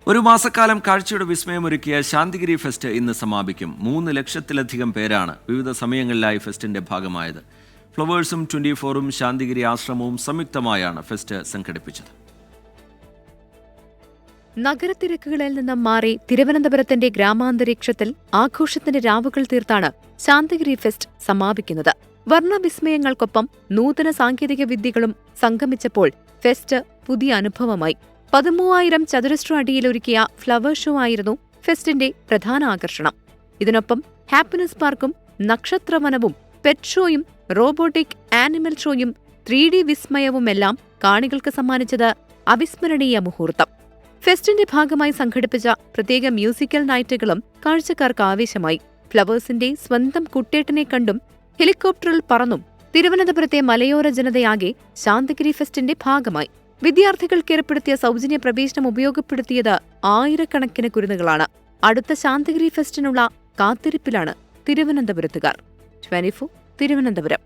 ഒരു മാസക്കാലം കാഴ്ചയുടെ വിസ്മയമൊരുക്കിയ ശാന്തിഗിരി ഫെസ്റ്റ് ഇന്ന് സമാപിക്കും. 3 ലക്ഷത്തിലധികം പേരാണ് വിവിധ സമയങ്ങളിലായി ഫെസ്റ്റിന്റെ ഭാഗമായത്. ഫ്ലവേഴ്സും 24ഉം ശാന്തിഗിരി ആശ്രമവും സംയുക്തമായാണ് ഫെസ്റ്റ് സംഘടിപ്പിച്ചത്. നഗരത്തിരക്കുകളിൽ നിന്നും മാറി തിരുവനന്തപുരത്തിന്റെ ഗ്രാമാന്തരീക്ഷത്തിൽ ആഘോഷത്തിന്റെ രാവുകൾ തീർത്താണ് ശാന്തിഗിരി ഫെസ്റ്റ് സമാപിക്കുന്നത്. വർണ്ണവിസ്മയങ്ങൾക്കൊപ്പം നൂതന സാങ്കേതിക വിദ്യകളും സംഗമിച്ചപ്പോൾ ഫെസ്റ്റ് പുതിയ അനുഭവമായി. 13,000 ചതുരശ്ര അടിയിലൊരുക്കിയ ഫ്ലവർ ഷോ ആയിരുന്നു ഫെസ്റ്റിന്റെ പ്രധാന ആകർഷണം. ഇതിനൊപ്പം ഹാപ്പിനെസ് പാർക്കും നക്ഷത്രവനവും പെറ്റ് ഷോയും റോബോട്ടിക് ആനിമൽ ഷോയും 3D വിസ്മയവുമെല്ലാം കാണികൾക്ക് സമ്മാനിച്ചത് അവിസ്മരണീയ മുഹൂർത്തം. ഫെസ്റ്റിന്റെ ഭാഗമായി സംഘടിപ്പിച്ച പ്രത്യേക മ്യൂസിക്കൽ നൈറ്റുകളും കാഴ്ചക്കാർക്ക് ആവേശമായി. ഫ്ലവേഴ്സിന്റെ സ്വന്തം കുട്ടേട്ടനെ കണ്ടും ഹെലികോപ്റ്ററിൽ പറന്നും തിരുവനന്തപുരത്തെ മലയോര ജനതയാകെ ശാന്തിഗിരി ഫെസ്റ്റിന്റെ ഭാഗമായി. വിദ്യാർത്ഥികൾക്ക് ഏർപ്പെടുത്തിയ സൗജന്യ പ്രവേശനം ഉപയോഗപ്പെടുത്തിയത് ആയിരക്കണക്കിന് കുരുന്നുകളാണ്. അടുത്ത ശാന്തിഗിരി ഫെസ്റ്റിനുള്ള കാത്തിരിപ്പിലാണ് തിരുവനന്തപുരത്തുകാർ. 24 തിരുവനന്തപുരം.